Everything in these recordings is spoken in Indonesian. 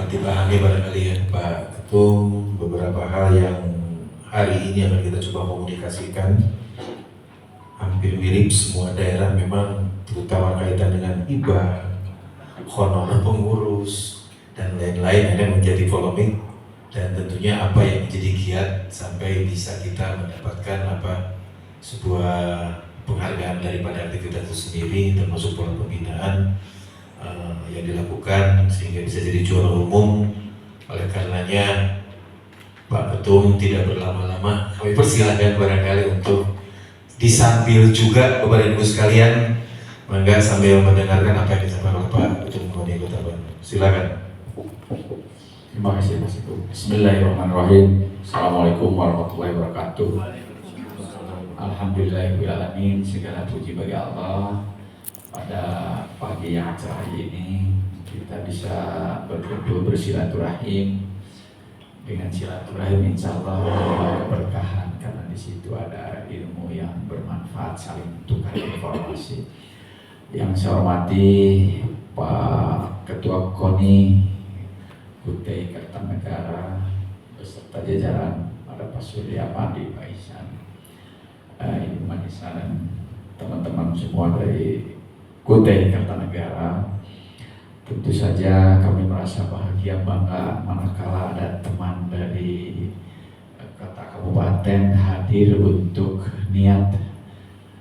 dapat dipahami barangkali ya Pak Ketum, beberapa hal yang hari ini akan kita coba komunikasikan hampir mirip semua daerah memang, terutama kaitan dengan hibah, honor pengurus dan lain-lain akan menjadi polemik, dan tentunya apa yang menjadi kiat sampai bisa kita mendapatkan sebuah penghargaan daripada aktivitas itu sendiri, termasuk pola pembinaan yang dilakukan sehingga bisa jadi juara umum. Oleh karenanya Pak Ketum tidak berlama-lama, kami persilahkan barangkali untuk disambil juga Bapak Ibu sekalian, mangga sambil mendengarkan apa yang disampaikan oleh Pak Ketum KONI Kota Bandung. Silakan. Terima kasih Mas Ibu. Bismillahirrahmanirrahim. Assalamualaikum warahmatullahi wabarakatuh. Alhamdulillahirrahmanirrahim. Segala puji bagi Allah. Pada pagi yang cerah ini kita bisa berkumpul bersilaturahim. Dengan silaturahim insya Allah ada keberkahan, karena di situ ada ilmu yang bermanfaat, saling tukar informasi. Yang saya hormati Pak Ketua KONI Kutai Kartanegara beserta jajaran, ada Pak Surya Padi, Pak Ihsan, Ibu Manisa, dan teman-teman semua dari Kutai Kartanegara. Tentu saja kami merasa bahagia, bangga manakala ada teman dari kota kabupaten hadir untuk niat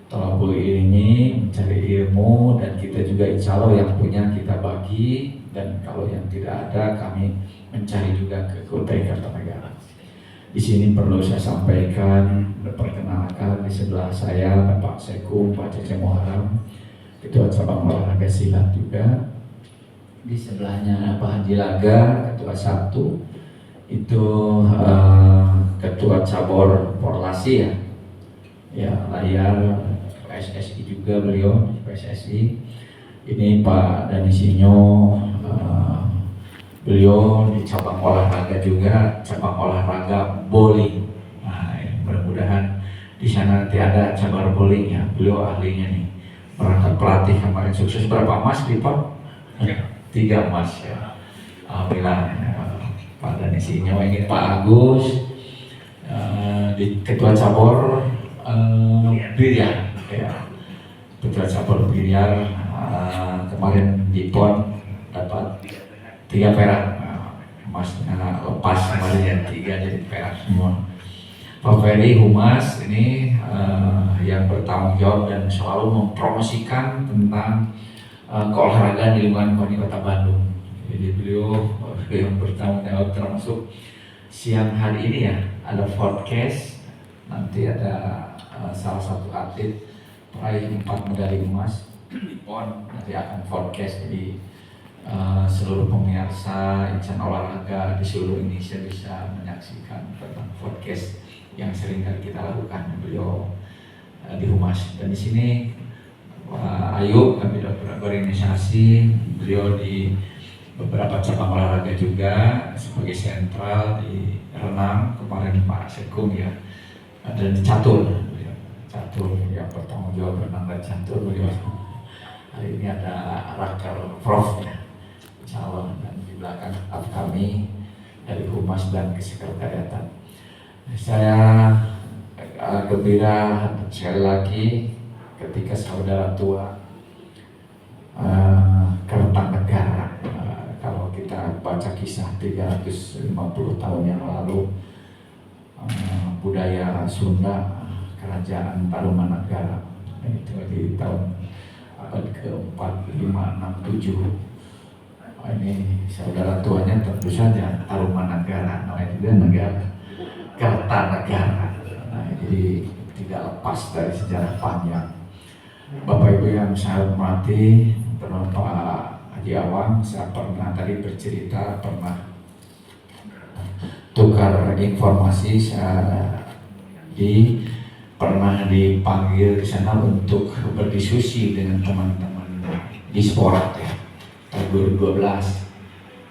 thalabul ini, mencari ilmu, dan kita juga insya Allah yang punya kita bagi, dan kalau yang tidak ada kami mencari juga ke Kutai Kartanegara. Di sini perlu saya sampaikan, perkenalkan di sebelah saya Pak Sekum, Pak Cece Muharram, Ketua Cabang Olahraga Silat juga. Di sebelahnya Pak Haji Laga, Ketua 1, itu Ketua Cabur Porlasi ya, layar PSSI juga beliau di PSSI. Ini Pak Dani Sinyo, beliau di cabang olahraga juga, cabang olahraga bowling. Nah, mudah-mudahan di sana nanti ada cabang bowling ya, beliau ahlinya nih. Merangkap pelatih kemarin sukses, berapa emas di Pak? 3 emas ya. Alhamdulillah. Pak Dani Sinyo, ini Pak Agus di Ketua Cabur biliar ya. Ketua Cabur biliar kemarin di PON dapat 3 perak, emasnya lepas kemarin ya, 3 jadi perak semua. Pak Ferry Humas ini yang bertanggung jawab dan selalu mempromosikan tentang keolahragaan di lingkungan KONI Kota Bandung. Jadi beliau yang bertanggung jawab, termasuk siang hari ini ya ada podcast, nanti ada salah satu atlet peraih 4 medali emas di PON, nanti akan podcast. Jadi seluruh pemirsa insan olahraga di seluruh Indonesia bisa menyaksikan tentang podcast yang sering kali kita lakukan. Beliau di Humas, dan di sini Pak Ayub kami sudah berorganisasi, beliau di beberapa cabang olahraga juga sebagai sentral di renang, kemarin Pak Sekum ya, dan di catur yang bertanggung jawab renang dan catur beliau. Hari ini ada raker prof ya, insya Allah, dan di belakang staff kami dari Humas dan Kesekretariatan. Saya gembira sekali lagi ketika saudara tua Kartanegara, kalau kita baca kisah 350 tahun yang lalu, budaya Sunda, kerajaan Tarumanagara, itu di tahun abad ke-4, 5, 6, 7. Ini saudara tuanya tentu saja Tarumanagara, namanya juga negara Kartanegara. Nah, jadi tidak lepas dari sejarah panjang. Bapak Ibu yang saya hormati, terutama Pak Haji Awang, saya pernah tadi bercerita, pernah tukar informasi, saya pernah dipanggil di sana untuk berdiskusi dengan teman-teman di Sporat ya, tahun 2012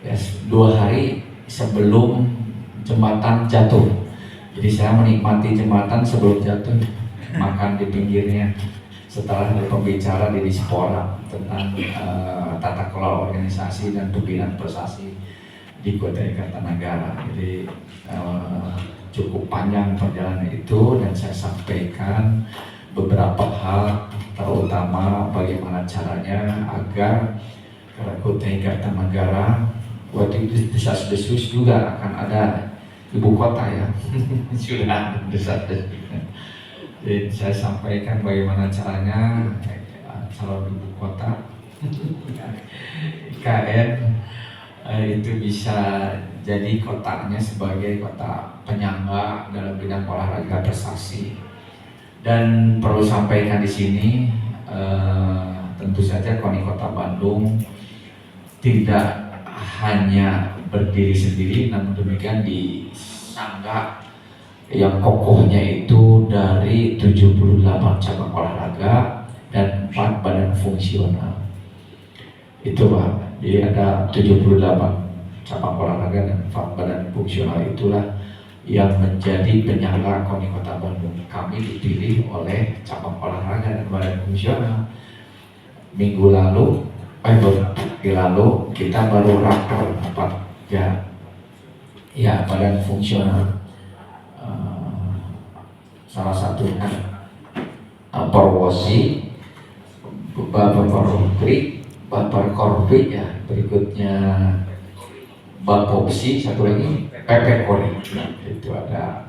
ya, 2 hari sebelum jembatan jatuh. Jadi saya menikmati jembatan sebelum jatuh, makan di pinggirnya. Setelah berbicara di Dispora tentang tata kelola organisasi dan pembinaan prestasi di Kota Kartanegara. Jadi cukup panjang perjalanan itu, dan saya sampaikan beberapa hal, terutama bagaimana caranya agar Kota Kartanegara waktu itu desas-desus juga akan ada ibu kota ya. Sudah desas-desus. Jadi saya sampaikan bagaimana caranya calon ibu kota IKN itu bisa jadi kotanya sebagai kota penyangga dalam bidang olahraga prestasi. Dan perlu sampaikan di sini, tentu saja KONI Kota Bandung tidak hanya berdiri sendiri, namun demikian disangga yang kokohnya itu dari 78 cabang olahraga dan 4 badan fungsional. Itu Pak, jadi ada 78 cabang olahraga dan 4 badan fungsional, itulah yang menjadi penyangga KONI Kota Bandung. Kami dipilih oleh cabang olahraga dan badan fungsional. Minggu lalu kita baru rakor 4 ya badan fungsional. Salah satunya Porwosi, Bapak Korpi ya, berikutnya Bapopsi, satu lagi Pepekori. Itu ada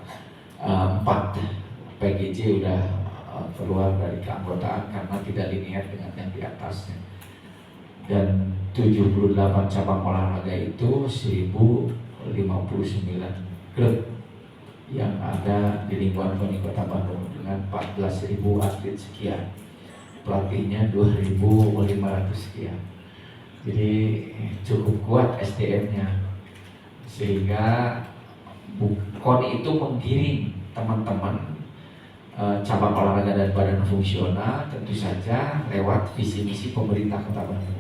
4 PGJ udah keluar dari keanggotaan karena tidak linear dengan yang di atasnya. Dan 78 cabang olahraga itu 1059 klub yang ada di lingkungan KONI Kota Bandung dengan 14.000 atlet sekian, pelatihnya 2.500 sekian. Jadi cukup kuat SDM-nya, sehingga KONI itu menggiring teman-teman cabang olahraga dan badan fungsional tentu saja lewat visi misi pemerintah Kota Bandung.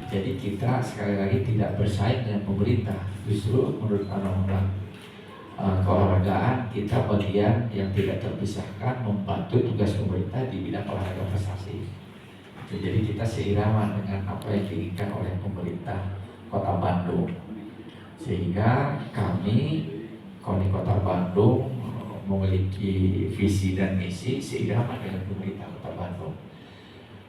Jadi kita sekali lagi tidak bersaing dengan pemerintah, justru menurut undang-undang keolahragaan kita bagian yang tidak terpisahkan membantu tugas pemerintah di bidang olahraga prestasi. Jadi kita seirama dengan apa yang diinginkan oleh pemerintah Kota Bandung, sehingga kami KONI Kota Bandung memiliki visi dan misi seirama dengan pemerintah Kota Bandung.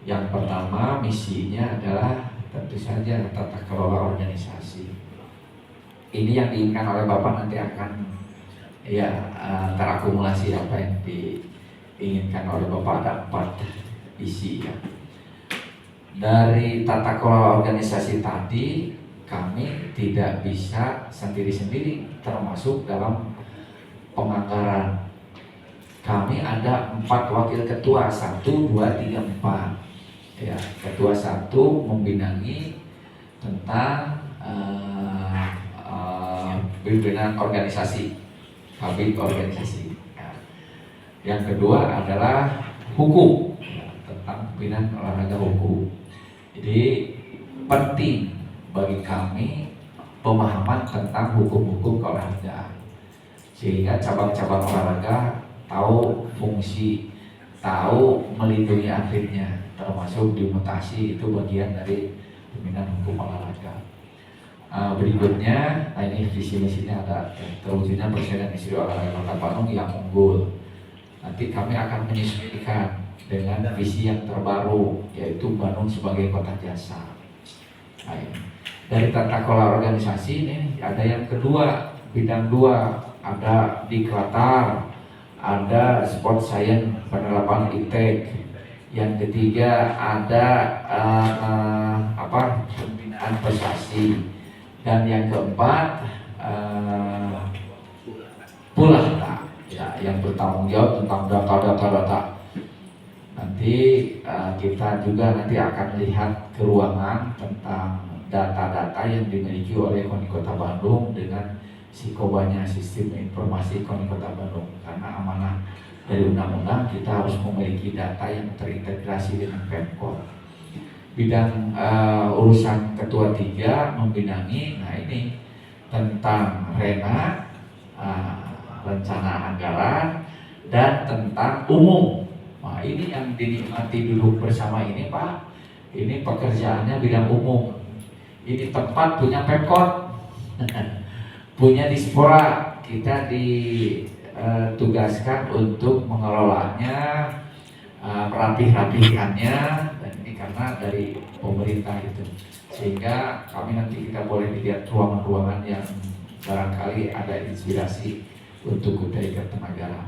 Yang pertama, misinya adalah tentu saja tata kelola organisasi. Ini yang diinginkan oleh Bapak nanti akan terakumulasi apa yang diinginkan oleh Bapak. Ada 4 isi ya. Dari tata kelola organisasi tadi, kami tidak bisa sendiri-sendiri, termasuk dalam penganggaran. Kami ada 4 wakil ketua, 1, 2, 3, 4. Ya, ketua 1 membidangi tentang pimpinan organisasi, kabin organisasi. Ya. Yang kedua adalah hukum, ya, tentang pimpinan olahraga hukum. Jadi penting bagi kami pemahaman tentang hukum-hukum keolahragaan, sehingga cabang-cabang olahraga tahu fungsi, tahu melindungi atletnya, termasuk dimutasi itu bagian dari pembinaan hukum olahraga. Berikutnya, ini visi misinya ada terwujudnya Presiden Istri Olahraga Kota Bandung yang unggul. Nanti kami akan menyesuaikan dengan visi yang terbaru, yaitu Bandung sebagai kota jasa. Nah, dari tata kelola organisasi ini ada yang kedua, bidang 2, ada Diklat, ada Sport Science penerapan ITEK. Yang ketiga ada pembinaan prestasi. Dan yang keempat Pulahta, ya, yang bertanggung jawab tentang data. Nanti kita juga nanti akan lihat ke ruangan tentang data-data yang dimiliki oleh KONI Kota Bandung dengan Sikobanya, Sistem Informasi KONI Kota Bandung. Karena amanah dari undang-undang kita harus memiliki data yang terintegrasi dengan Pemkot. Bidang urusan ketua 3 membidangi, nah ini tentang rencana anggaran dan tentang umum. Nah ini yang dinikmati duduk bersama ini Pak, ini pekerjaannya bidang umum. Ini tempat punya Pemkot, punya dispora, kita ditugaskan untuk mengelolanya, merapih-rapihkannya, dan ini karena dari pemerintah itu, sehingga kami nanti kita boleh lihat ruangan-ruangan yang barangkali ada inspirasi untuk Kutai Kartanagara.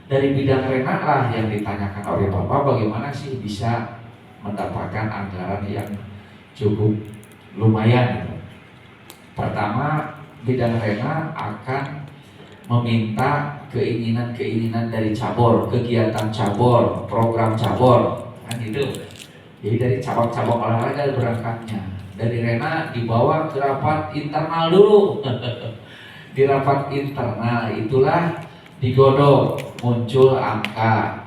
Dari bidang renat lah yang ditanyakan oleh Bapak, bagaimana sih bisa mendapatkan anggaran yang cukup lumayan gitu. Pertama, bidang renat akan meminta keinginan-keinginan dari cabur, kegiatan cabur, program cabur, kan gitu. Jadi dari cabang-cabang olahraga berangkatnya. Dari Rena dibawa ke rapat internal dulu. Di rapat internal itulah digodok, muncul angka.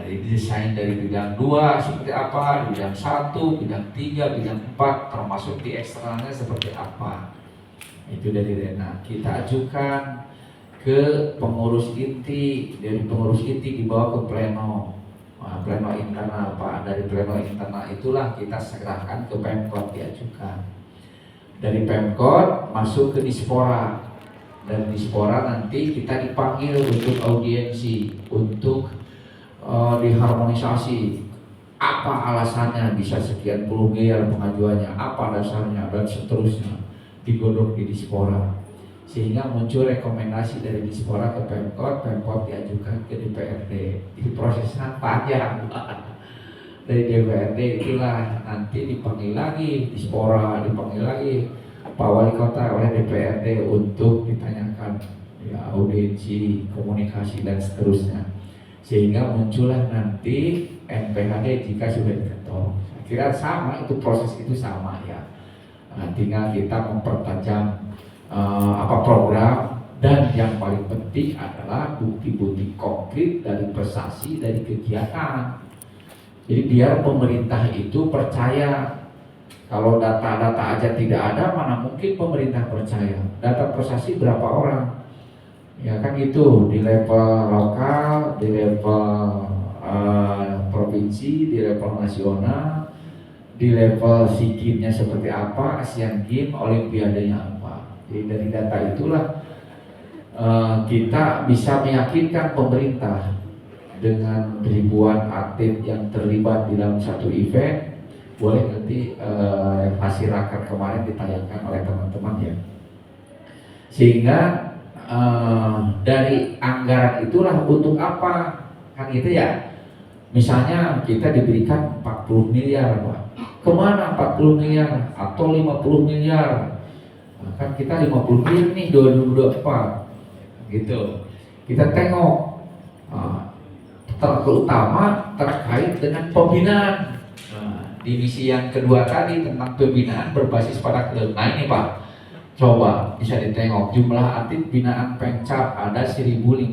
Desain dari bidang 2 seperti apa, bidang 1, bidang 3, bidang 4, termasuk di eksternalnya seperti apa. Itu dari Rena. Kita ajukan ke pengurus inti, dari pengurus inti dibawa ke pleno. Pleno internal, Pak. Dari pleno internal itulah kita serahkan ke Pemkot, diajukan. Dari Pemkot masuk ke Dispora. Dan Dispora nanti kita dipanggil untuk audiensi, untuk diharmonisasi. Apa alasannya bisa sekian puluh miliar pengajuannya, apa dasarnya, dan seterusnya. Digodok di Dispora, sehingga muncul rekomendasi dari Dispora ke Pemkot, Pemkot diajukan ke DPRD. Ini prosesnya panjang. Dari DPRD itulah nanti dipanggil lagi Dispora, dipanggil lagi Pak Wali Kota oleh DPRD untuk ditanyakan ya, audiensi, komunikasi dan seterusnya, sehingga muncullah nanti NPHD jika sudah diketok. Saya kira sama, itu proses itu sama ya. Nah, tinggal kita mempertajam program, dan yang paling penting adalah bukti-bukti konkret dari prestasi, dari kegiatan. Jadi biar pemerintah itu percaya. Kalau data-data aja tidak ada, mana mungkin pemerintah percaya. Data prestasi berapa orang? Ya kan gitu, di level lokal, di level provinsi, di level nasional, di level SEA Games-nya seperti apa, Asian Games, Olimpiadanya apa. Jadi dari data itulah kita bisa meyakinkan pemerintah dengan ribuan atlet yang terlibat di dalam satu event. Boleh nanti hasil raker kemarin ditayangkan oleh teman-teman ya. Sehingga dari anggaran itulah untuk apa, kan gitu ya. Misalnya kita diberikan 40 miliar Pak. Kemana 40 miliar atau 50 miliar? Nah, kan kita 50 miliar nih 2024 gitu. Kita tengok terutama terkait dengan pembinaan. Divisi yang kedua tadi tentang pembinaan berbasis pada klub. Nah ini Pak, coba bisa ditengok jumlah atlet binaan Pemcap ada 1.526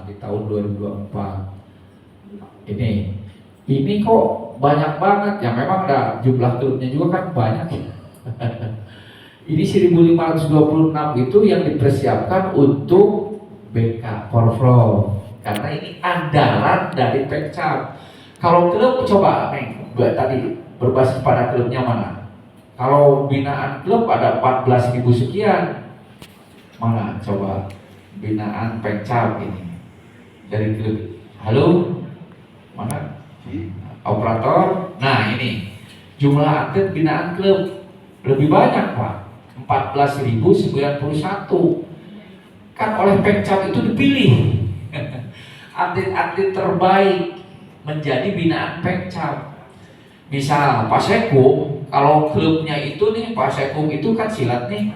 di tahun 2024. Ini kok banyak banget ya, memang ada jumlah klubnya juga kan banyak. Ini 1.526 itu yang dipersiapkan untuk BK Porflow, karena ini andalan dari Pemcap. Kalau klub coba nih, tadi berbasis pada klubnya mana? Kalau binaan klub ada 14.000 sekian, mana coba binaan Pemcap ini dari klub? Halo, mana? Operator. Nah ini jumlah atlet binaan klub lebih banyak Pak, 14.091. Kan oleh Pemcap itu dipilih atlet-atlet terbaik menjadi binaan Pemcap. Misal Pak Sekum, kalau klubnya itu nih, Pak Sekum itu kan silat nih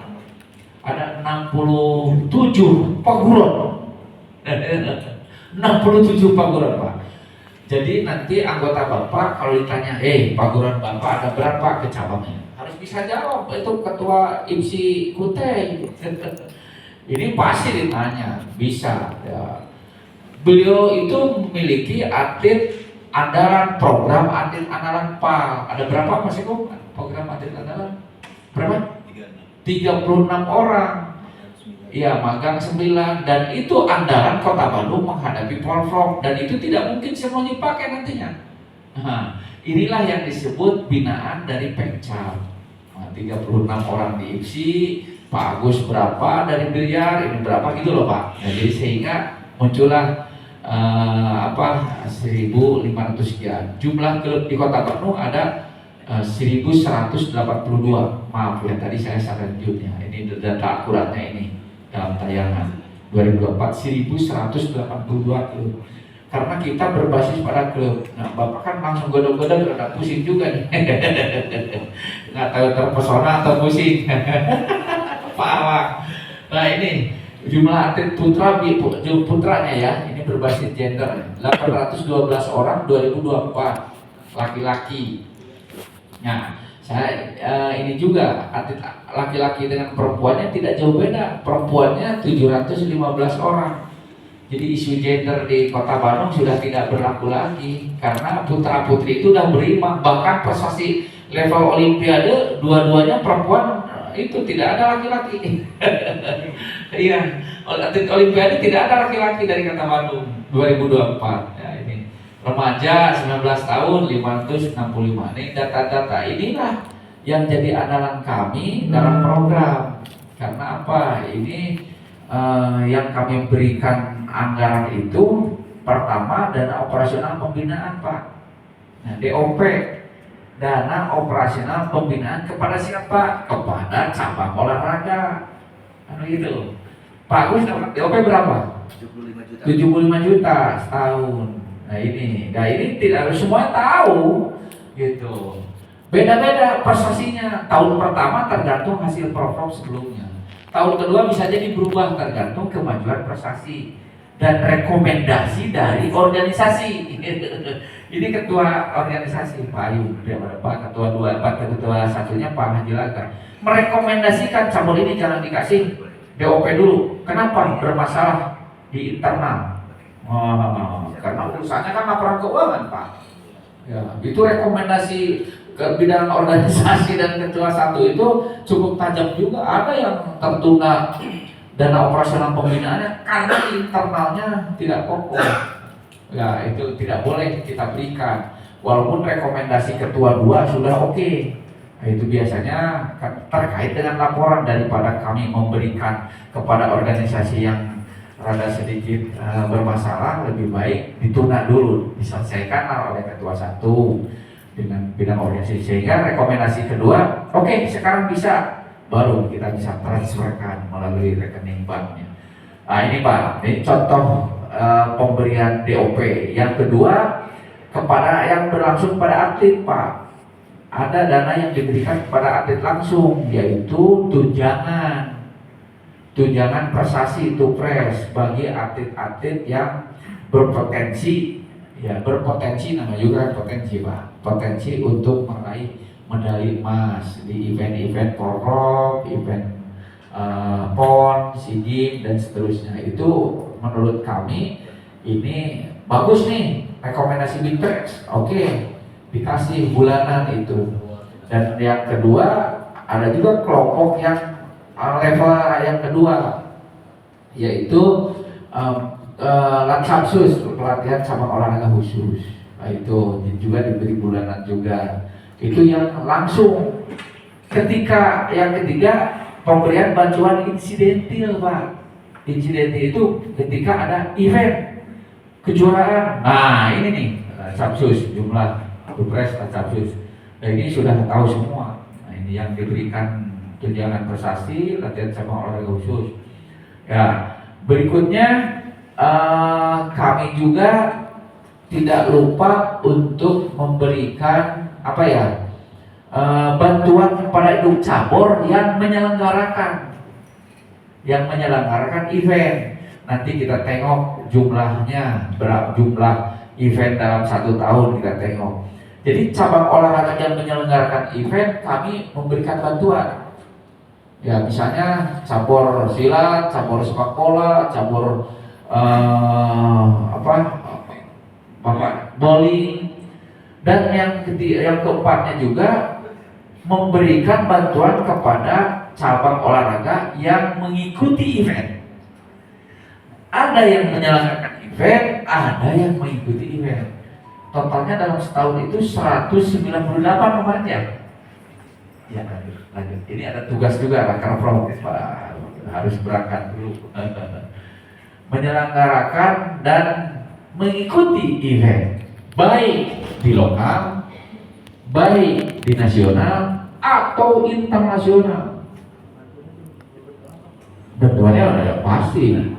ada 67 paguron. 67 paguron Pak. Jadi nanti anggota Bapak kalau ditanya, paguron Bapak ada berapa ke cabangnya? Harus bisa jawab, itu ketua IMSI Kutai. Ini pasti ditanya, bisa ya. Beliau itu memiliki atlet andalan, program atlet andalan PAL. Ada berapa Mas Eko? Program atlet andalan? Berapa? 36 orang. Iya, magang 9, dan itu andalan Kota Bandung menghadapi Porflow, dan itu tidak mungkin semuanya dipakai nantinya. Nah, inilah yang disebut binaan dari Pemcap. 36 orang di IPSI, Pak Agus berapa dari biliar, ini berapa gitu loh Pak. Nah, jadi sehingga muncullah 1.500 sekian. Jumlah klub di Kota Bandung ada 1.182. Maaf ya tadi saya salah jumlahnya. Ini data akuratnya ini dalam tayangan 2024 1.182 klub. Karena kita berbasis pada klub. Nah, Bapak kan langsung godok-godok, rada pusing juga nih. Nggak tahu terpesona atau pusing. Pak Awak. Nah ini jumlah atlet putranya ya, ini berbasis gender 812 orang 2024 laki-laki. Nah, saya ini juga atlet laki-laki dengan perempuannya tidak jauh beda. Perempuannya 715 orang. Jadi isu gender di Kota Bandung sudah tidak berlaku lagi karena putra putri itu sudah berimbang. Bahkan prestasi level olimpiade dua-duanya perempuan, itu tidak ada laki-laki. Iya, atlet olimpiade tidak ada laki-laki dari Kota Bandung 2024. Ya, ini remaja 19 tahun 565. Ini data-data inilah yang jadi andalan kami dalam program. Karena apa? Ini yang kami berikan anggaran itu pertama dana operasional pembinaan Pak. Nah, DOP, dana operasional pembinaan kepada siapa? Kepada cabang olahraga. Gitu. Pak Gus dapat DOP berapa? 75 juta setahun. Nah ini tidak harus semua tahu gitu. Beda-beda prestasinya. Tahun pertama tergantung hasil perform sebelumnya. Tahun kedua bisa jadi berubah tergantung kemajuan prestasi dan rekomendasi dari organisasi. Ini ketua organisasi Pak Ayu, Pak ketua 24, ketua satunya Pak Haji Laga merekomendasikan cabur ini jangan dikasih DOP dulu. Kenapa? Bermasalah di internal. Karena urusannya kan laporan keuangan Pak. Ya, itu rekomendasi ke bidang organisasi dan ketua satu itu cukup tajam juga. Ada yang tertunda dana operasional pembinaannya karena internalnya tidak kokoh. Ya itu tidak boleh kita berikan. Walaupun rekomendasi ketua 2 sudah oke. Nah, itu biasanya terkait dengan laporan daripada kami memberikan kepada organisasi yang rada sedikit bermasalah, lebih baik ditunda dulu, diselesaikan oleh ketua satu dengan bidang organisasi, sehingga rekomendasi kedua oke, sekarang bisa, baru kita bisa transferkan melalui rekening banknya. Nah ini Pak, ini contoh pemberian DOP. Yang kedua kepada yang berlangsung pada atlet Pak, ada dana yang diberikan kepada atlet langsung, yaitu tunjangan prestasi Tupres bagi atlet-atlet yang berpotensi. Ya berpotensi, nama juga potensi Pak, potensi untuk meraih medali emas di event-event Porprov, event PON, SEA Games dan seterusnya. Itu menurut kami ini bagus nih, rekomendasi Binpres, oke, dikasih bulanan itu. Dan yang kedua ada juga kelompok yang level yang kedua, yaitu Latsapsus, pelatihan cabang olahraga khusus. Nah, itu juga diberi bulanan juga. Itu yang langsung. Ketika yang ketiga pemberian bantuan insidentil Pak. Insidentil itu ketika ada event kejuaraan. Nah ini nih Latsapsus, jumlah Tupres Latsapsus. Nah ini sudah tahu semua. Nah ini yang diberikan tunjangan prestasi latihan cabang olahraga khusus. Ya berikutnya kami juga tidak lupa untuk memberikan bantuan kepada induk cabur yang menyelenggarakan event. Nanti kita tengok jumlahnya, berapa jumlah event dalam 1 tahun kita tengok. Jadi cabang olahraga yang menyelenggarakan event kami memberikan bantuan. Ya misalnya cabur silat, cabur sepak bola, cabur bowling, dan yang keempatnya juga memberikan bantuan kepada cabang olahraga yang mengikuti event. Ada yang menyelenggarakan event, ada yang mengikuti event. Totalnya dalam setahun itu 198 kemarin ya. Ya, lanjut. Ini ada tugas juga Raker Prof. Harus berangkat dulu. Menyelenggarakan dan mengikuti event baik di lokal, baik di nasional atau internasional. Bentuknya udah pasti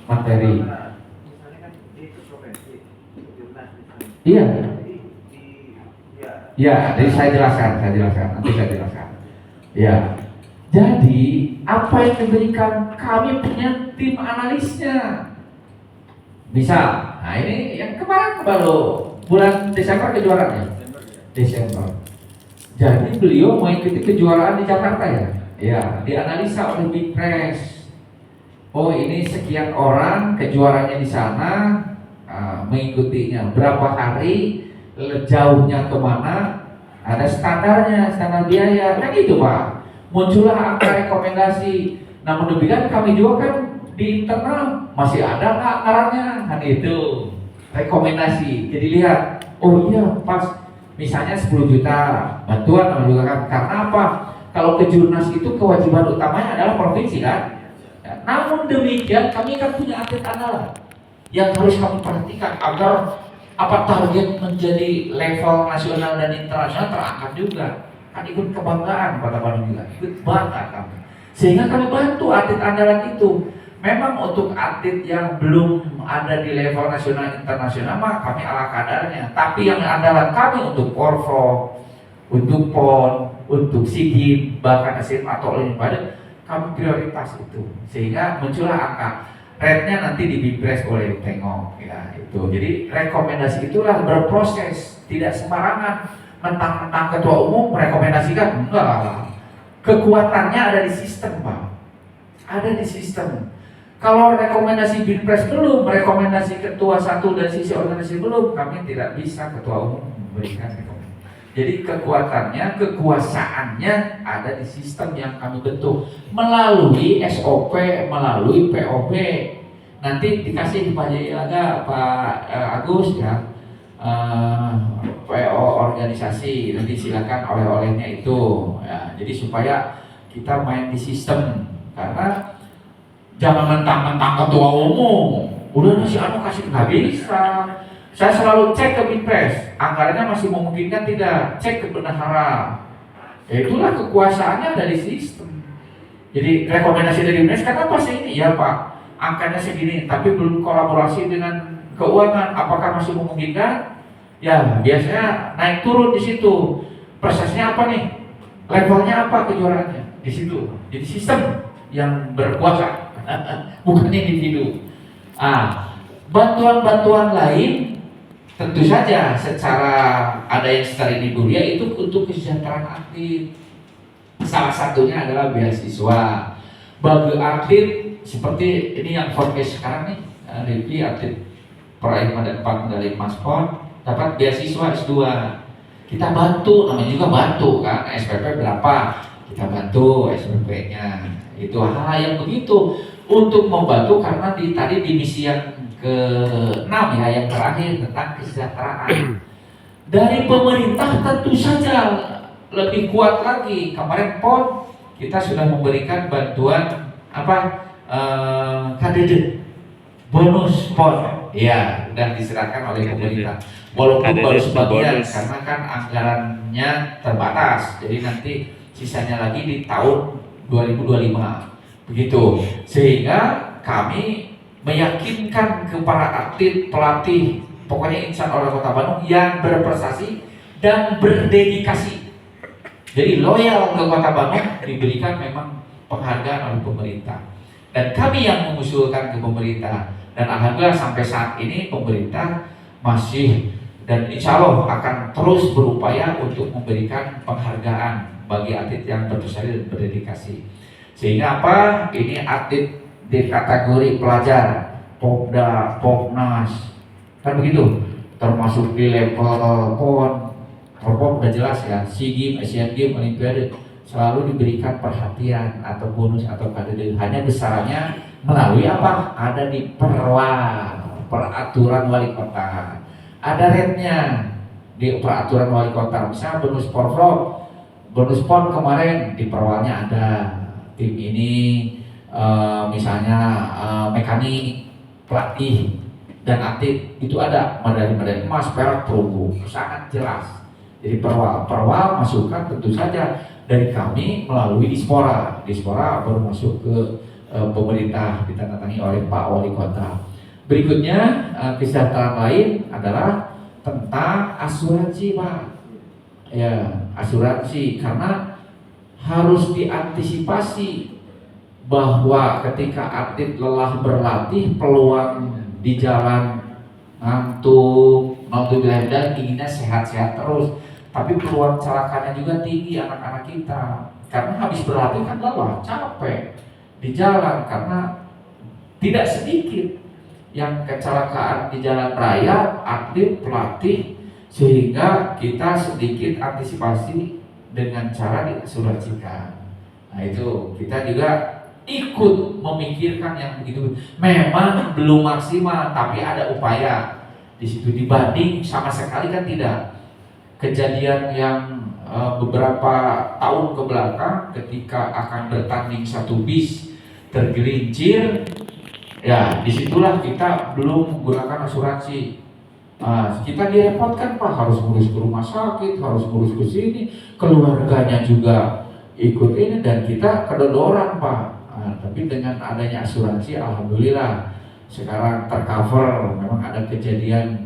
materi. Iya. Ya, jadi saya jelaskan, nanti saya jelaskan. Ya, jadi apa yang diberikan, kami punya tim analisnya. Misal, nah ini yang kemarin baru bulan Desember kejuaraan ya? Desember. Jadi beliau mengikuti kejuaraan di Jakarta ya? Ya, dianalisa oleh Big Press. Oh ini sekian orang kejuarannya di sana, mengikutinya berapa hari, jauhnya kemana, ada standarnya, standar biaya, kan itu Pak. Muncullah angka rekomendasi. Namun demikian kami juga kan di internal masih ada nggak anggarannya, kan itu rekomendasi. Jadi lihat, oh iya pas misalnya 10 juta bantuan juga kan, karena apa? Kalau ke Jurnas itu kewajiban utamanya adalah provinsi kan. Namun demikian kami kan punya atlet andalan yang harus kami perhatikan agar apa target menjadi level nasional dan internasional terangkat juga. Kan ikut kebanggaan Kota Bandung juga, ikut bangga kami. Sehingga kami bantu atlet andalan itu. Memang untuk atlet yang belum ada di level nasional internasional mah kami ala kadarnya. Tapi yang andalan kami untuk Porprov, untuk PON, untuk SEA Games, bahkan SMA atau Olimpiade, kami prioritas itu. Sehingga muncullah angka. Rate-nya nanti di Bipres boleh tengok ya itu. Jadi rekomendasi itulah berproses, tidak sembarangan mentang-mentang ketua umum merekomendasikan, enggak. Kekuatannya ada di sistem, Pak. Ada di sistem. Kalau rekomendasi Bipres belum, rekomendasi ketua satu dan sisi organisasi belum, kami tidak bisa ketua umum memberikan rekomendasi. Jadi kekuatannya, kekuasaannya ada di sistem yang kami bentuk melalui SOP, melalui POP. Nanti dikasih Pak Jayaga, Pak Agus ya, PO organisasi. Nanti silakan oleh-olehnya itu. Ya, jadi supaya kita main di sistem, karena jangan mentang-mentang ketua umum udah si anu kasih, nggak bisa. Saya selalu cek ke Bipres, anggarannya masih memungkinkan tidak, cek ke bendahara. Ya itulah kekuasaannya dari sistem. Jadi rekomendasi dari Bipres kan apa sih ini? Ya Pak, angkanya segini, tapi belum kolaborasi dengan keuangan, apakah masih memungkinkan? Ya biasanya naik turun di situ. Prosesnya apa nih? Levelnya apa kejuaraannya? Di situ. Jadi sistem yang berkuasa, bukan individu. Bantuan-bantuan lain tentu saja secara ada yang secara individual itu untuk kesejahteraan atlet. Salah satunya adalah beasiswa bagi atlet seperti ini yang forecast sekarang nih, Devi atlet peraih medali emas PON dapat beasiswa S2. Kita bantu, namanya juga bantu kan, SPP berapa kita bantu SPP-nya. Itu hal yang begitu untuk membantu, karena tadi di misi yang ke-6 ya, yang terakhir tentang kesejahteraan dari pemerintah tentu saja lebih kuat lagi. Kemarin PON kita sudah memberikan bantuan KDD bonus PON ya, sudah diserahkan oleh pemerintah walaupun baru sebagian karena kan anggarannya terbatas, jadi nanti sisanya lagi di tahun 2025 begitu. Sehingga kami meyakinkan ke para atlet, pelatih, pokoknya insan orang Kota Bandung yang berprestasi dan berdedikasi, jadi loyal ke Kota Bandung, diberikan memang penghargaan oleh pemerintah. Dan kami yang mengusulkan ke pemerintah, dan alhamdulillah sampai saat ini pemerintah masih dan insya Allah akan terus berupaya untuk memberikan penghargaan bagi atlet yang berprestasi dan berdedikasi. Sehingga apa? Ini atlet di kategori pelajar, Popda, Popnas, kan begitu, termasuk di level PON, Popop udah jelas ya, SEA Games, Asian Games, Olimpiade selalu diberikan perhatian atau bonus atau KDD. Hanya besarannya melalui apa? Ada di peraturan wali kota, ada rate-nya di peraturan wali kota. Misalnya bonus Porprov bonus pon kemarin di perwalnya ada tim ini, misalnya mekanik, pelatih dan atlet itu ada medali-medali emas, perak, perunggu, sangat jelas. Jadi perwal masukkan tentu saja dari kami melalui Dispora baru masuk ke pemerintah ditandatangani oleh Pak Wali Kota. Berikutnya kesejahteraan lain adalah tentang asuransi, Pak. Ya, asuransi, karena harus diantisipasi bahwa ketika atlet lelah berlatih, peluang di jalan ngantuk, dan inginnya sehat-sehat terus, tapi peluang celakanya juga tinggi anak-anak kita karena habis berlatih kan lelah, capek di jalan, karena tidak sedikit yang kecelakaan di jalan raya atlet pelatih, sehingga kita sedikit antisipasi dengan cara diasuransikan. Nah itu kita juga ikut memikirkan yang begitu. Memang belum maksimal, tapi ada upaya di situ. Dibanding sama sekali kan tidak. Kejadian yang beberapa tahun ke belakang ketika akan bertanding satu bis tergelincir, ya disitulah kita belum menggunakan asuransi. Kita direpotkan, Pak, harus ngurus ke rumah sakit, harus ngurus ke sini, keluarganya juga ikut ini, dan kita kedodoran, Pak. Tapi dengan adanya asuransi, alhamdulillah sekarang tercover. Memang ada kejadian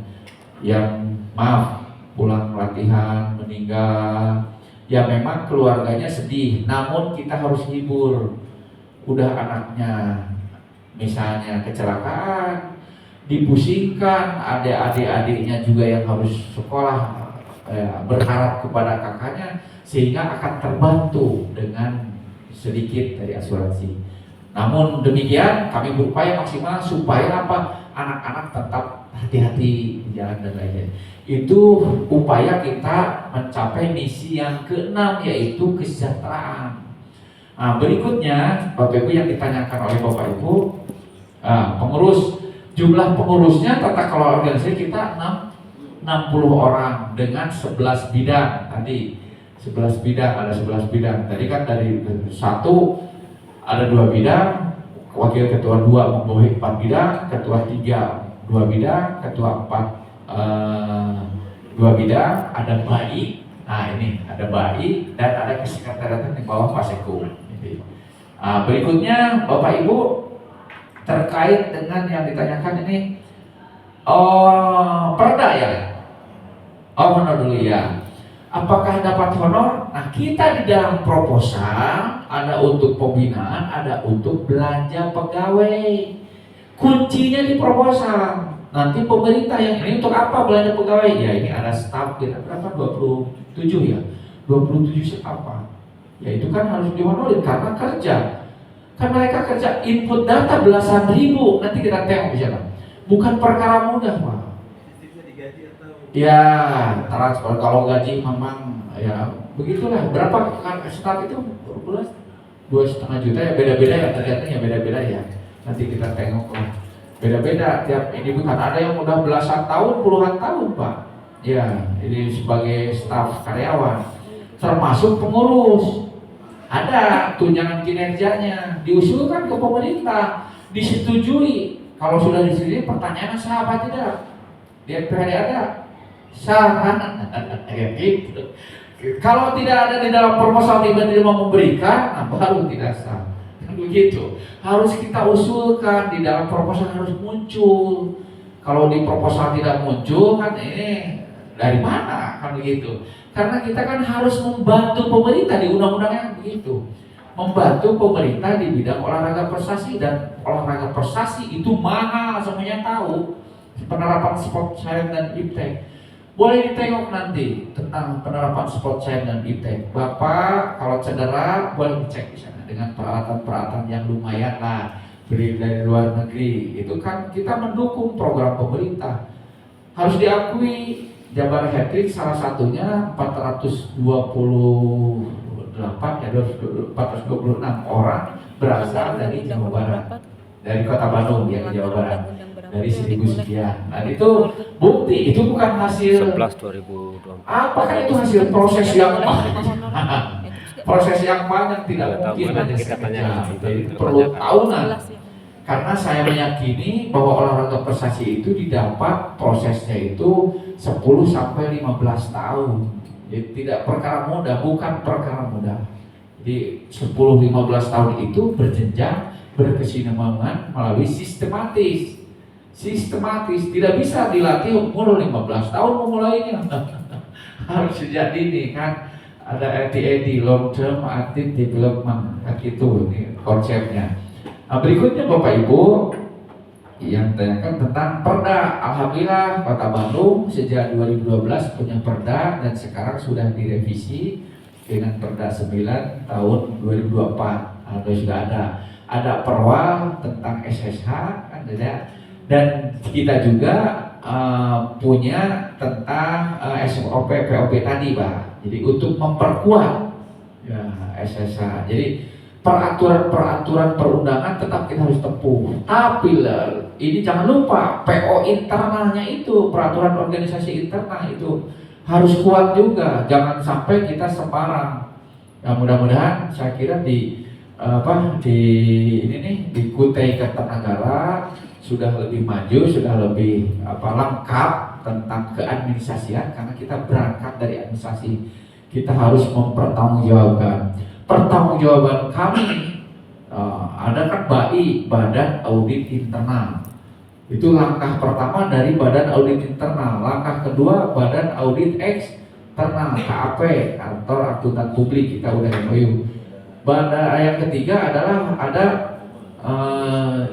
yang maaf pulang latihan meninggal, ya memang keluarganya sedih, namun kita harus hibur. Udah anaknya misalnya kecelakaan, dipusingkan, adik-adiknya juga yang harus sekolah, berharap kepada kakaknya, sehingga akan terbantu dengan sedikit dari asuransi. Namun demikian kami berupaya maksimal supaya apa, anak-anak tetap hati-hati di jalan dan lain-lain. Itu upaya kita mencapai misi yang keenam, yaitu kesejahteraan. Berikutnya Bapak Ibu yang ditanyakan oleh Bapak Ibu, pengurus, jumlah pengurusnya tata kelola organisasi kita 60 orang dengan 11 bidang. Tadi 11 bidang, ada 11 bidang. Tadi kan dari satu ada 2 bidang, wakil ketua 2 membawahi 4 bidang, ketua 3 2 bidang, ketua 4 2 bidang, ada BAI. Nah ini ada BAI dan ada kesekretariatan di bawah Pak Seku. Berikutnya Bapak Ibu, terkait dengan yang ditanyakan ini, perda ya, honor dulu ya. Apakah dapat honor? Nah kita di dalam proposal ada untuk pembinaan, ada untuk belanja pegawai. Kuncinya di proposal. Nanti pemerintah yang ini untuk apa belanja pegawai? Ya ini ada staf kita berapa? 27 ya, 27 apa? Ya itu kan harus dihonorin karena kerja. Kan mereka kerja input data belasan ribu. Nanti kita tengok di sana. Bukan perkara mudah, Pak. Ya, transfer kalau gaji memang ya begitulah. Berapa kan staf itu bulan? 2,5 juta ya, beda-beda ya, ternyata ya beda-beda ya. Nanti kita tengok lah. Beda-beda tiap ini, bukan ada yang udah belasan tahun, puluhan tahun, Pak. Ya, ini sebagai staf karyawan, termasuk pengurus. Ada tunjangan kinerjanya, diusulkan ke pemerintah, disetujui. Kalau sudah disetujui, pertanyaannya sah apa tidak? Di MPRD ada sah, gitu. Kalau tidak ada di dalam proposal tiba-tiba memberikan, nah baru tidak sah. Begitu. Harus kita usulkan di dalam proposal, harus muncul. Kalau di proposal tidak muncul kan ini dari mana kan begitu. Karena kita kan harus membantu pemerintah di undang-undangnya begitu. Membantu pemerintah di bidang olahraga prestasi, dan olahraga prestasi itu mahal, semuanya tahu. Penerapan sport science dan iptek. Boleh ditengok nanti tentang penerapan sport science dan iptek. Bapak kalau cedera boleh dicek di sana dengan peralatan-peralatan yang lumayan lah, beli dari luar negeri. Itu kan kita mendukung program pemerintah. Harus diakui Jabar Hat-Trick salah satunya 428 ya, 426 orang berasal dari Jawa Barat, dari Kota Bandung ya, Jawa Barat. dari 1000 sekian. Nah itu bukti, itu bukan hasil 11 2024. apakah itu hasil proses yang proses yang panjang, tidak Nggak tahu, mungkin nanti hanya kita tanya sekejap. untuk Jadi kita perlu tanyakan. tahunan. Karena saya meyakini bahwa olahraga prestasi itu didapat prosesnya itu 10 sampai 15 tahun. Jadi tidak perkara mudah, bukan perkara mudah. Jadi 10-15 tahun itu berjenjang, berkesinambungan melalui sistematis. Sistematis, tidak bisa dilatih umur 15 tahun memulainya. Harus sejak dini kan. Ada LTAD, long term active development, kan gitu ini konsepnya. Nah, berikutnya Bapak Ibu yang tanyakan tentang perda. Alhamdulillah Kota Bandung sejak 2012 punya perda dan sekarang sudah direvisi dengan perda 9 tahun 2024. Alhamdulillah sudah ada perwal tentang SSH kan ada, dan kita juga punya tentang SOP POP tadi Pak. Jadi untuk memperkuat ya SSH. Jadi peraturan perundangan tetap kita harus tempuh. Tapi ini jangan lupa PO internalnya itu, peraturan organisasi internal itu harus kuat juga. Jangan sampai kita sembarang. Nah, mudah-mudahan saya kira di Kutai Kartanegara sudah lebih maju, sudah lebih lengkap tentang keadministrasian karena kita berangkat dari administrasi. Kita harus mempertanggungjawabkan. Pertanggungjawaban kami ada kan BAI, Badan Audit Internal. Itu langkah pertama dari Badan Audit Internal. Langkah kedua Badan Audit Eksternal, KAP, Kantor Akuntan Publik, kita udah MOU. Yang ketiga adalah ada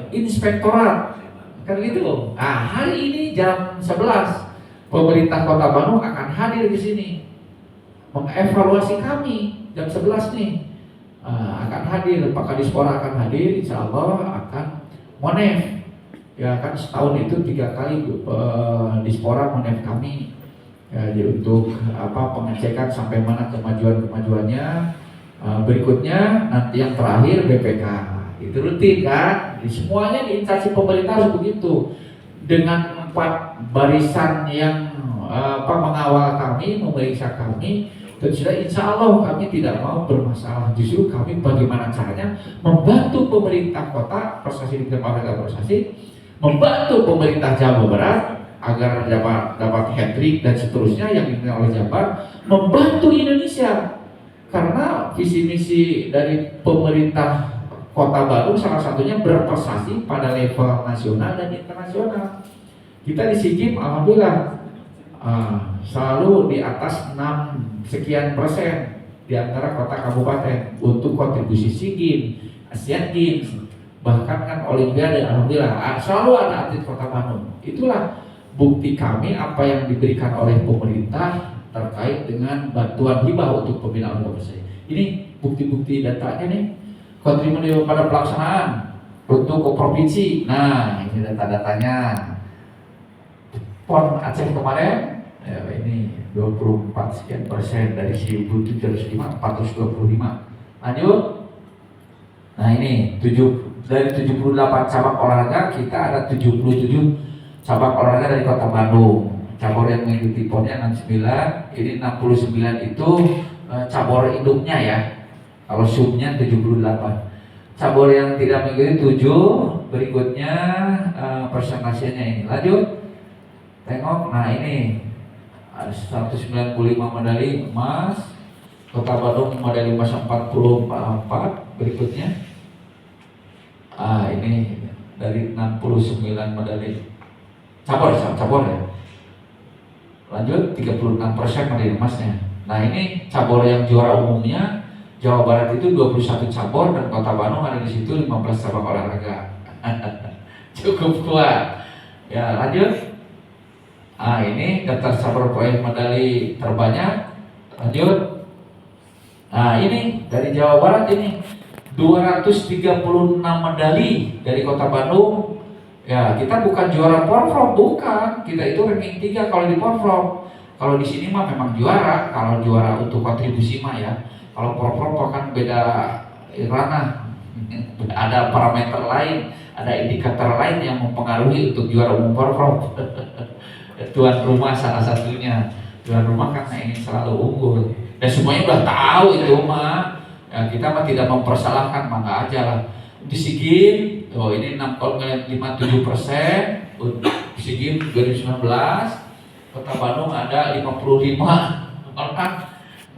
inspektorat, kan gitu. Nah, hari ini jam 11 pemerintah Kota Bandung akan hadir di sini mengevaluasi kami jam 11 nih. Akan hadir, Pak Kadispora akan hadir, insya Allah akan monef. Ya kan setahun itu 3 kali Dispora monef kami. Ya, jadi untuk pengecekan sampai mana kemajuannya. Berikutnya nanti yang terakhir BPK. Itu rutin kan? Semuanya di instansi pemerintah harus begitu. Dengan 4 barisan yang mengawal kami, memeriksa kami, dan sudah insya Allah kami tidak mau bermasalah. Justru kami bagaimana caranya membantu pemerintah kota prestasi di olahraga prestasi, membantu pemerintah Jawa Barat agar dapat hat-trick dan seterusnya yang diminta oleh Jabar, membantu Indonesia. Karena visi misi dari pemerintah Kota Bandung salah satunya berprestasi pada level nasional dan internasional. Kita di SEA alhamdulillah selalu di atas 6 sekian persen di antara kota kabupaten untuk kontribusi SEA Games, Asian Games, bahkan kan Olimpiade. Alhamdulillah selalu ada atlet Kota Bandung. Itulah bukti kami apa yang diberikan oleh pemerintah terkait dengan bantuan hibah untuk pembinaan olahraga. Ini bukti-bukti datanya nih, kontribusi pada pelaksanaan untuk provinsi. Nah, ini data-datanya. PON Aceh kemarin ya, ini 24 sekian persen dari 1.705, 425. Lanjut. Nah ini dari 78 cabang olahraga kita ada 77 cabang olahraga dari Kota Bandung. Cabur yang mengikuti PON-nya 69, ini 69 itu cabur induknya ya. Kalau subnya 78. Cabur yang tidak mengikuti 7, berikutnya persentasenya ini. Lanjut. Tengok, nah ini 195 medali emas, Kota Bandung medali emas 44, berikutnya. Ini dari 69 medali cabur ya. Lanjut 36% medali emasnya. Nah ini cabur yang juara umumnya Jawa Barat itu 21 cabur dan Kota Bandung ada di situ 15 cabang olahraga. Cukup kuat. Ya lanjut. Ini daftar cabur poin medali terbanyak. Lanjut. Nah ini dari Jawa Barat ini 236 medali dari Kota Bandung. Ya, kita bukan juara Porprov, bukan. Kita itu ranking 3 kalau di Porprov. Kalau di sini mah memang juara, kalau juara untuk kontribusi mah ya. Kalau Porprov kan beda ranah. Ada parameter lain. ada indikator lain yang mempengaruhi untuk juara umum Porprov. Tuan rumah salah satunya. Tuan rumah kan ingin selalu unggul. Dan semuanya udah tahu itu mah. Ya, kita mah tidak mempersalahkan, maka aja lah. Di SEA Games, ini 6,57%. SEA Games 2019, Kota Bandung ada 55 orang.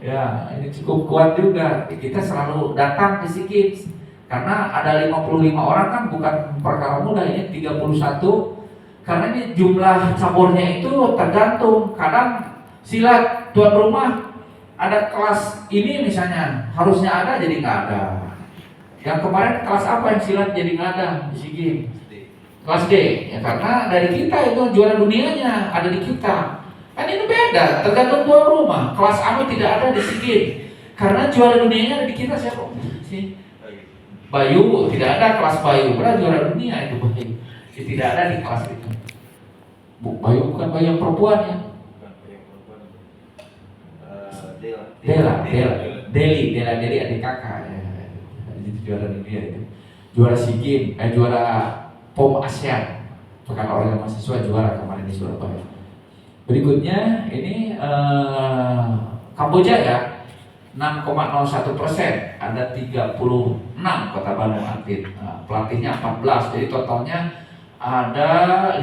Ya, ini cukup kuat juga. Kita selalu datang ke SEA Games karena ada 55 orang kan bukan perkara mudah, ini 31. Karena ini jumlah caburnya itu tergantung. Kadang silat tuan rumah ada kelas ini misalnya harusnya ada jadi nggak ada. Yang kemarin kelas apa yang silat jadi nggak ada di SEA Games? Kelas D. Ya karena dari kita itu juara dunianya ada di kita. Kan ini beda, tergantung tuan rumah. Kelas A tidak ada di SEA Games karena juara dunianya ada di kita. Siapa sih? Bayu, tidak ada kelas Bayu. Berarti juara dunia itu Bayu. Tidak ada di kelas itu. Bayu bukan Bayu yang perempuan ya. Dela adik kakak ya. Itu juara dunia itu. Juara SEA Games, juara POM ASEAN. Pekan Olahraga Mahasiswa juara kemarin di Surabaya. Berikutnya ini Kamboja ya. 6,01%, ada 36 Kota Bandung atlet, pelatihnya 14, jadi totalnya ada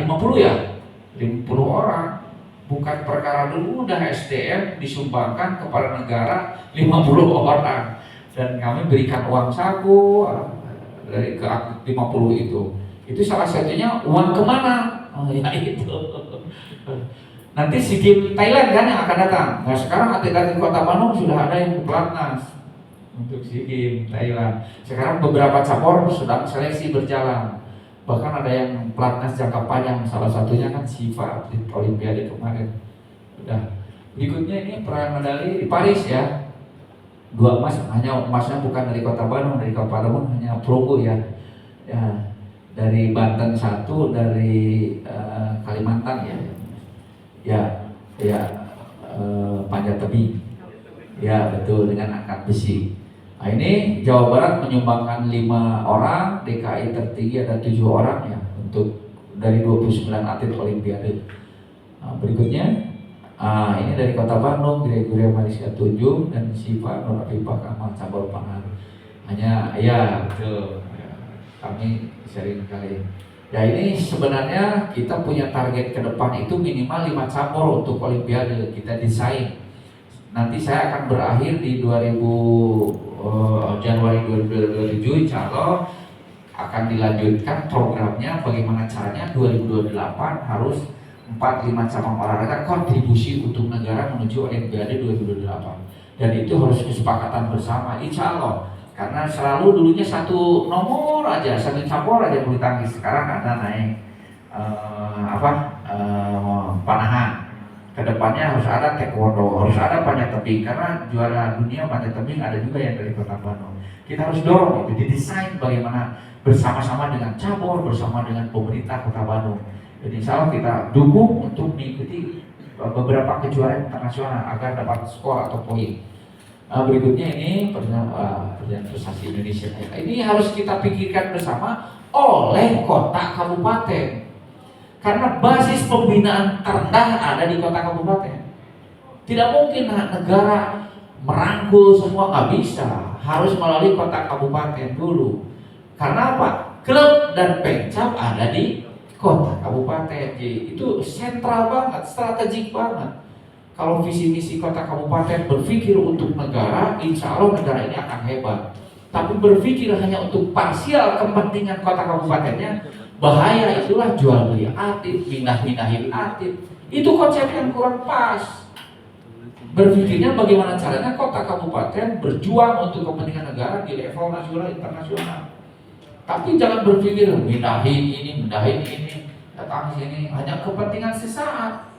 50 ya, 50 orang. Bukan perkara dulu udah SDM disumbangkan kepada negara 50 orang dan kami berikan uang saku dari ke 50 itu salah satunya uang kemana? Ya itu. Nanti SEA Games Thailand kan yang akan datang. Nah sekarang atlet-atlet Kota Bandung sudah ada yang ke pelatnas untuk SEA Games Thailand. Sekarang beberapa cabur sedang seleksi berjalan. Bahkan ada yang pelatnas jangka panjang. Salah satunya kan Siva di Olimpiade kemarin. Udah. Berikutnya ini peraih medali di Paris ya. 2 emas, hanya emasnya bukan dari Kota Bandung, dari Kota Bandung hanya perunggu ya. Ya dari Banten 1, dari Kalimantan ya. Panjat tebing ya betul dengan angkat besi. Nah ini Jawa Barat menyumbangkan 5 orang, DKI tertinggi ada 7 orang ya untuk dari 29 atlet Olimpiade. Nah, berikutnya ini dari Kota Bandung, Gregoria Mariska Tunjung dan Siva Nur Afifah Kamal cabur panah. Hanya ya betul ya, kami sering kali. Ya ini sebenarnya kita punya target ke depan itu minimal 5 cabur untuk Olimpiade kita desain. Nanti saya akan berakhir di Januari 2027 insya Allah akan dilanjutkan programnya bagaimana caranya 2028 harus 4-5 cabang olahraga kontribusi untuk negara menuju Olimpiade 2028 dan itu harus kesepakatan bersama insya Allah. Karena selalu dulunya satu nomor aja, satu cabur aja bulu tangkis. Sekarang ada naik panahan. Kedepannya harus ada taekwondo, harus ada panjat tebing. Karena juara dunia panjat tebing ada juga yang dari Kota Bandung. Kita harus dorong itu, didesain bagaimana bersama-sama dengan cabur, bersama dengan pemerintah Kota Bandung. Jadi insya Allah kita dukung untuk mengikuti beberapa kejuaraan internasional agar dapat skor atau poin. Berikutnya ini perjalanan prestasi Indonesia. Ini harus kita pikirkan bersama oleh kota kabupaten. Karena basis pembinaan terendah ada di kota kabupaten. Tidak mungkin negara merangkul semua, nggak bisa. Harus melalui kota kabupaten dulu. Karena apa? Klub dan pencap ada di kota kabupaten. Jadi itu sentral banget, strategik banget. Kalau visi misi kota kabupaten berpikir untuk negara, insya Allah negara ini akan hebat. Tapi berpikir hanya untuk parsial kepentingan kota kabupatennya, bahaya. Itulah jual beli atlet, pindah-pindahin atlet. Itu konsep yang kurang pas. Berpikirnya bagaimana caranya kota kabupaten berjuang untuk kepentingan negara di level nasional internasional. Tapi jangan berpikir pindahin ini, datang sini hanya kepentingan sesaat.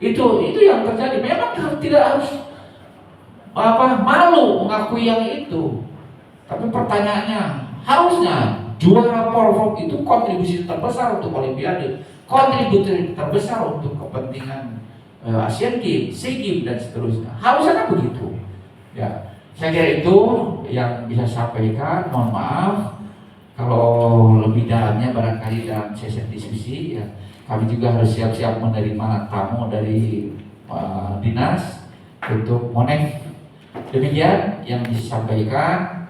Itu yang terjadi. Memang tidak harus malu mengakui yang itu. Tapi pertanyaannya, harusnya juara Porprov itu kontribusi terbesar untuk Olimpiade, kontribusi terbesar untuk kepentingan Asian Games, SEA Games dan seterusnya. Harusnya kan begitu. Ya, saya kira itu yang bisa sampaikan. Mohon maaf Kalau lebih dalamnya barangkali dalam sesi diskusi ya, kami juga harus siap-siap menerima tamu dari dinas untuk monek. Demikian yang disampaikan,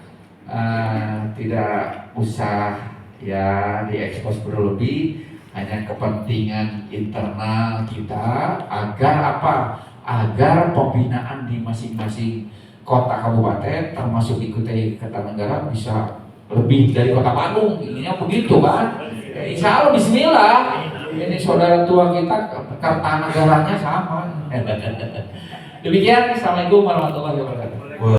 tidak usah ya diekspos berlebih, hanya kepentingan internal kita agar apa? Agar pembinaan di masing-masing kota kabupaten termasuk di Kutai Kartanegara bisa lebih dari Kota Bandung, inginnya begitu kan? Ya, insya Allah Bismillah. Ini saudara tua kita Kartanegaranya sama. Demikian, assalamualaikum warahmatullahi wabarakatuh.